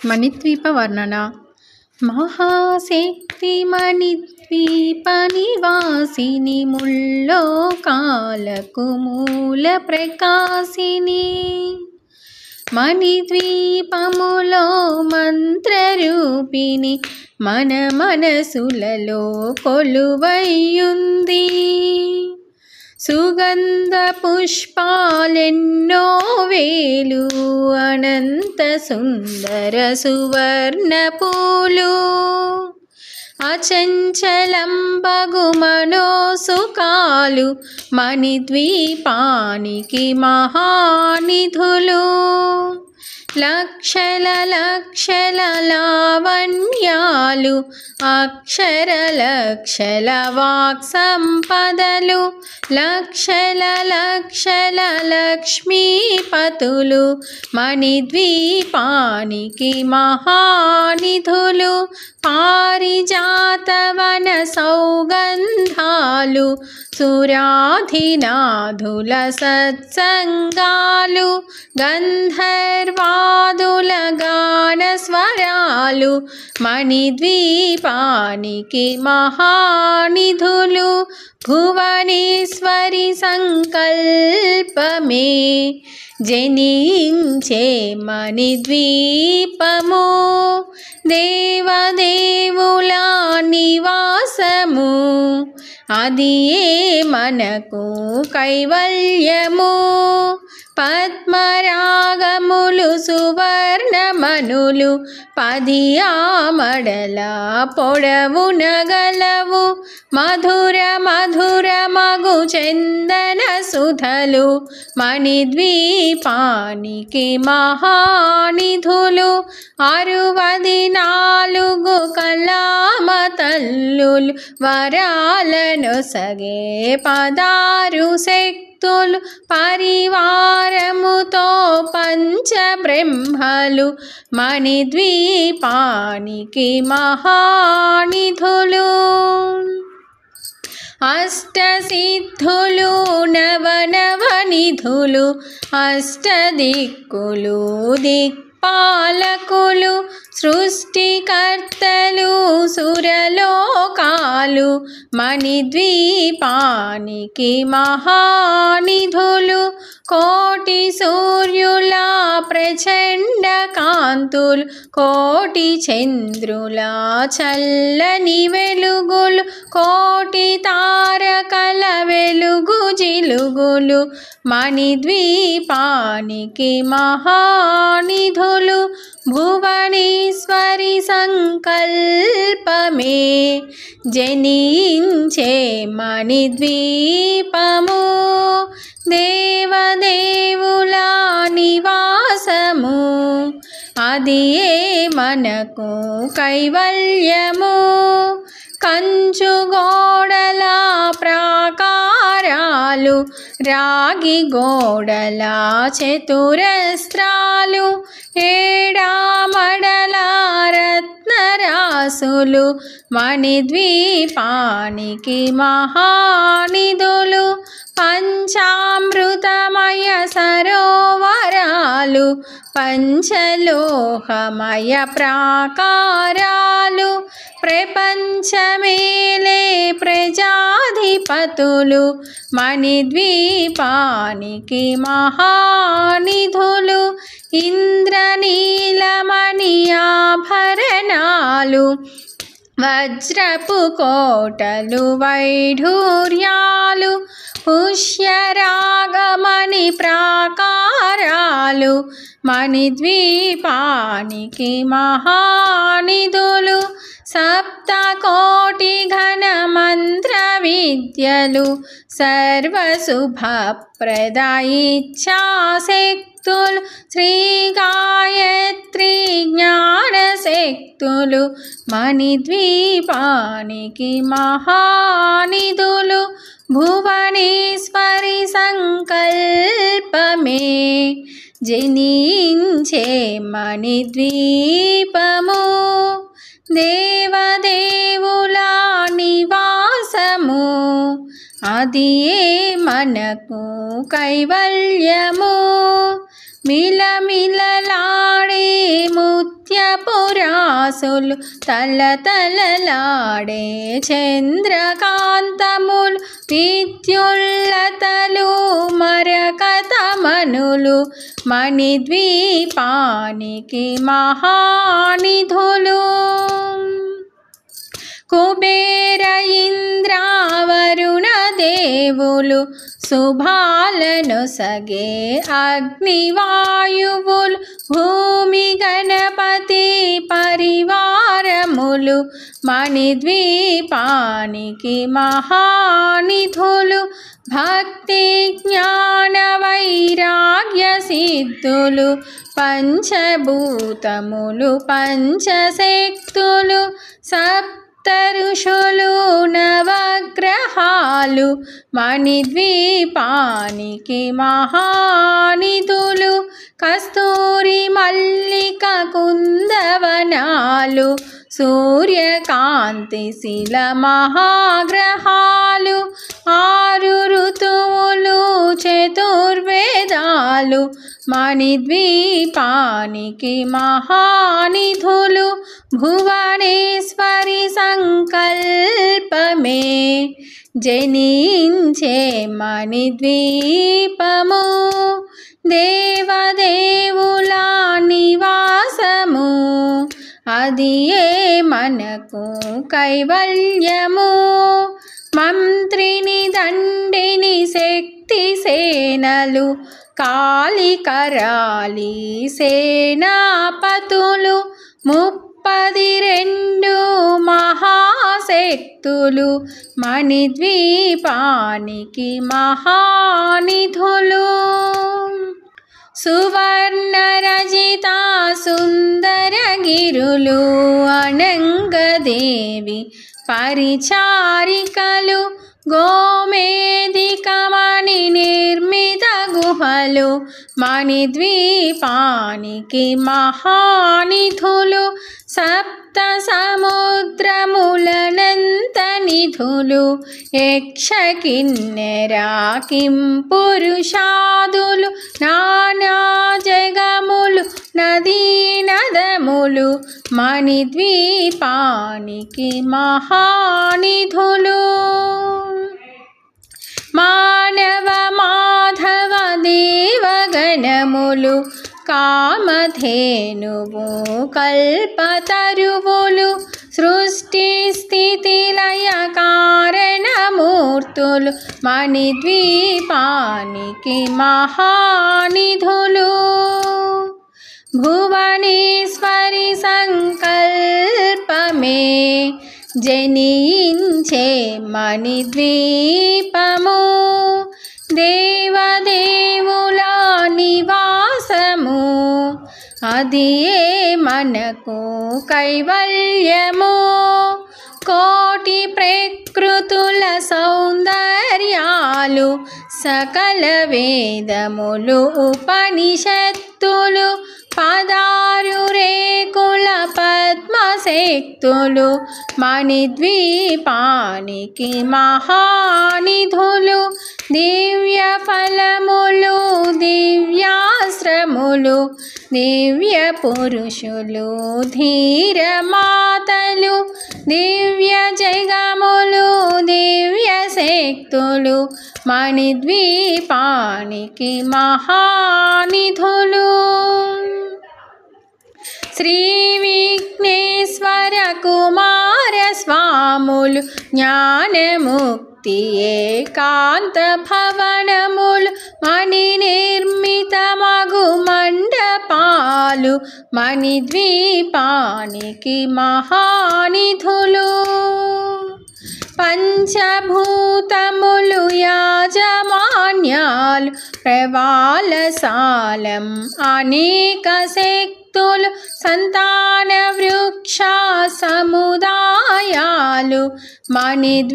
మణిద్వీప వర్ణన. మహాశక్తి మణిద్వీప నివాసిని, ముల్లోకాలకు మూల ప్రకాశిని. మణిద్వీపములో మంత్రరూపిణి, మన మనసులలో కొలువైయుంది. సుగంధ పుష్పాలెన్నో వేలు, అనంత సుందర సువర్ణ పూలు. అచంచలంబగు మనోసుకాలు, మణిద్వీపానికి మహానిధులు. లక్షల లక్షల లావణ్యాలు, అక్షర లక్షల వాక్ సంపదలు. లక్షల లక్షల లక్ష్మీపతులు, మణిద్వీపానికి మహానిధులు. పారిజాతవన సౌగంధాలు, సురాధినాథుల సత్సంగాలు. గంధర్వాదుల గాన స్వరాలు, మణిద్వీపానికి మహానిధులు. భువనేశ్వరి సంకల్పమే జనించే మణిద్వీపము. దేవదేవుల నివాసము, అది ఏ మనకు కైవల్యము. పద్మరాగములు సువర్ణమనులు, 10 ఆమడల పొడవున గలవు. మధుర మధుర మగు చందన సుధలు, మణిద్వీపానికి మహానిధులు. 64 కళామ తల్లులు, వరాలను సగే 16 శక్తులు. పరివారముతో పంచబ్రహ్మలు, మణిద్వీపానికి మహానిధులు. అష్టసిద్ధులు నవనవనిధులు, అష్టదిక్కులు దిక్పాలకులు. సృష్టికర్తలు సురలోకాలు, మణిద్వీపానికి మహానిధులు. కోటి సూర్యుల ప్రచండ కాంతులు, కోటి చంద్రుల చల్లని వెలుగులు. కోటి తారకల వెలుగు జిలుగులు, మణిద్వీపానికి మహానిధులు. భువనేశ్వరి సంకల్పమే జనించే మణిద్వీపము. దేవదేవుల నివాసము, అది ఏ మనకు కైవల్యము. కంచు గోడల ప్రాకారాలు, రాగి గోడల చతురస్త్రాలు. ఏడామడల రత్నరాసులు, మణిద్వీపానికి మహానిధులు. పంచామృతమయ సరోవరాలు, పంచలోహమయ ప్రాకారాలు. ప్రపంచమేలే ప్రజాధిపతులు, మణిద్వీపానికి మహానిధులు. ఇంద్రనీలమణి ఆభరణాలు, వజ్రపు కోటలు వైఢూర్యాలు. పుష్యరాగమణి ప్రాకారాలు, మణిద్వీపానికి మహానిధులు. సప్తకోటి ఘన మంత్ర విద్యలు, సర్వశుభప్రద ఇచ్ఛాశక్తులు. శ్రీ గాయత్రి జ్ఞానశక్తులు, మణిద్వీపానికి మహానిధులు. భువనేశ్వరి సంకల్పమే జనించే మణిద్వీపము. దేవదేవుల నివాసము, అది ఏ మనకు కైవల్యము. మిలమిలలాడే ముత్య పురాసులు తలతలలాడే చంద్రకాంతములు విద్యుల్లతలు మరకతమనులు మణిద్వీపానికి మహానిధులు. కుబేర ఇంద్రావరుణ దేవులు శుభాలను సగే అగ్నివాయువులు భూమి గణపతి పరివారములు మణిద్వీపానికి మహానిధులు. భక్తి జ్ఞాన వైరాగ్య సిద్ధులు పంచభూతములు పంచశక్తులు సప్తఋషులు నవగ్రహాలు మణిద్వీపానికి మహానిధులు. కస్తూరి మల్లిక కుందవనాలు సూర్యకాంతి శిల మహాగ్రహాలు ఆరు ఋతువులు చతుర్వేదాలు మణిద్వీపానికి మహానిధులు. భువనేశ్వరి సంకల్పమే జనించే మణిద్వీపము దేవదేవుల నివాసము అది ఏ మనకు కైవల్యము. మంత్రిని దండిని శక్తి సేనలు కాళికరాలి సేనాపతులు 32 మహాశక్తులు మణిద్వీపానికి మహానిధులు. సువర్ణ రజిత సుందర గిరులు అనంగదేవి పరిచారికలు గోమేధికమణి నిర్మిత గుహలు మణిద్వీపానికి మహానిధులు. సప్త సముద్రములనంత నిధులు యక్ష కిన్నెర కింపురుషాదులు నానా జగములు నదీ నదములు మణిద్వీపానికి మహానిధులు. మానవ మాధవ దేవగణములు కామధేనువు కల్పతరువులు సృష్టి స్థితి లయ కారణమూర్తులు మణిద్వీపానికి మహానిధులు. భువనేశ్వరి సంకల్పమే జనించే మణిద్వీపము దేవదేవుల నివాసము అది ఏ మనకు కైవల్యము. కోటి ప్రకృతుల సౌందర్యాలు సకల వేదములు ఉపనిషత్తులు 16 రేకుల పద్మశక్తులు మణిద్వీపానికి మహానిధులు. దివ్య ఫలములు దివ్యాశ్రములు దివ్య పురుషులు ధీరమాతలు దివ్య జగములు దివ్య శక్తులు మణిద్వీపానికి మహానిధులు. శ్రీ విఘ్నేశ్వర కుమార స్వాములు జ్ఞానముక్తి ఏకాంత భవనములు మణి నిర్మిత మగు మండపాలు మణిద్వీపానికి మహానిధులు. పంచభూతములు యాజమాన్యాలు ప్రవాళశాలం అనేక శక్తులు సంతాన వృక్ష సముదాయాలు మణిద్వీపానికి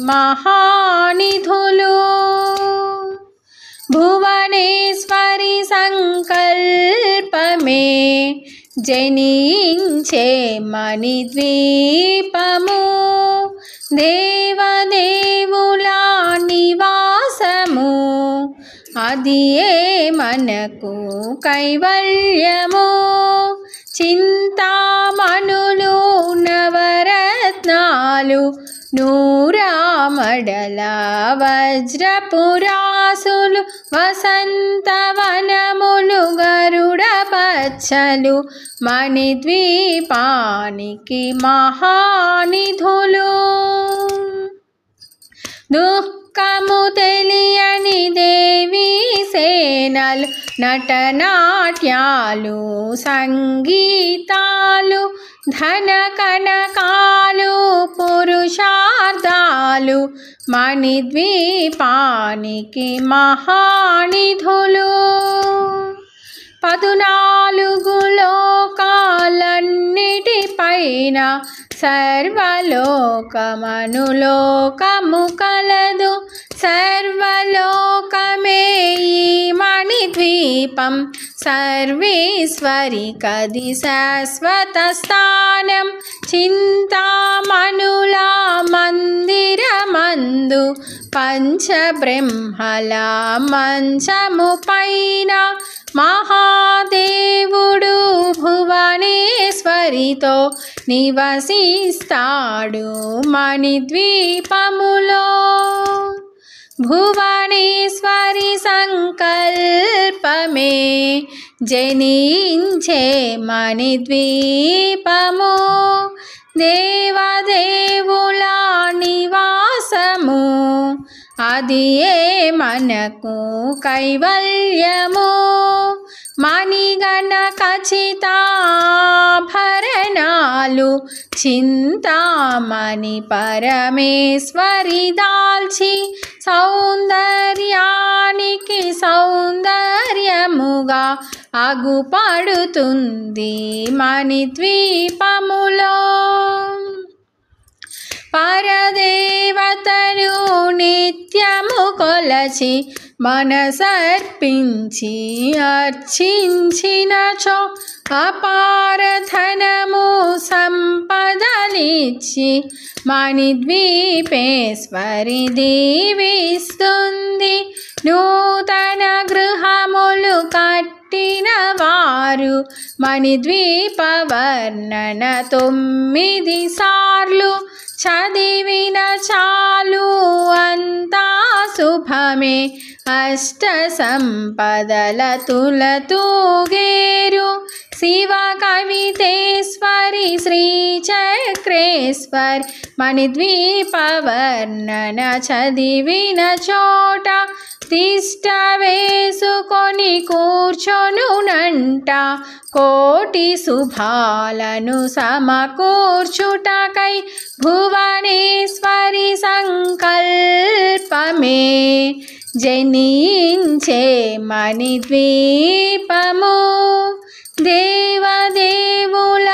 మహానిధులు. భువనేశ్వరి సంకల్పమే జనించే మణిద్వీపము దేవదేవుల నివాసము అది ఏ మనకు కైవల్యము. చింతామణులు నవరత్నాలు నూరామడల వజ్రపురాసులు వసంతవనములు గరుడ పచ్చలు మణిద్వీపానికి మహానిధులు దుఃఖము తెలియని దేవీ సేనలు నటనాట్యాలు సంగీతాలు ధన కనకాలు పురుషార్థాలు మణిద్వీపానికి మహానిధులు 14 లోకాలన్నిటిపైన సర్వలోకమనులోకము కలదు సర్వలోకమే ఈ మణిద్వీపం సర్వేశ్వరి కది శాశ్వత స్థానం చింతామణుల మందిరమందు పంచబ్రహ్మల మంచము పైన మహాదేవుడు భువనేశ్వరితో నివసిస్తాడు మణిద్వీపములో భువనేశ్వరి సంకల్పమే జనించే మణిద్వీపము దేవదేవుల నివాసము అది ఏ మనకు కైవల్యము మణిగణ ఖచ్చితాభరణాలు చింతామణి పరమేశ్వరి దాల్చి సౌందర్యానికి సౌందర్యముగా అగుపడుతుంది మణిద్వీపములో పరదేవతను నిత్యము కొలచి మనసర్పించి అర్చించినచో అపారధనము సంపదలిచ్చి మణిద్వీపేశ్వరి దీవిస్తుంది నూతన గృహములు కట్టిన వారు మణిద్వీప వర్ణన 9 సార్లు చదివిన చాలు అంతా శుభమే అష్ట సంపదల తులతూగేరు శివ కవితేశ్వరి శ్రీ చక్రేశ్వరి మణిద్వీప వర్ణన చదివిన చోట తిష్ట వేసుకొని కూర్చొనునంట కోటి శుభాలను సమకూర్చుటకై భువనేశ్వరి సంకల్పమే జనించే మణిద్వీపము దేవదేవుల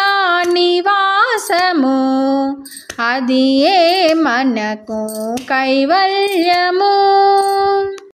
నివాసము అది ఏ మనకు కైవల్యము.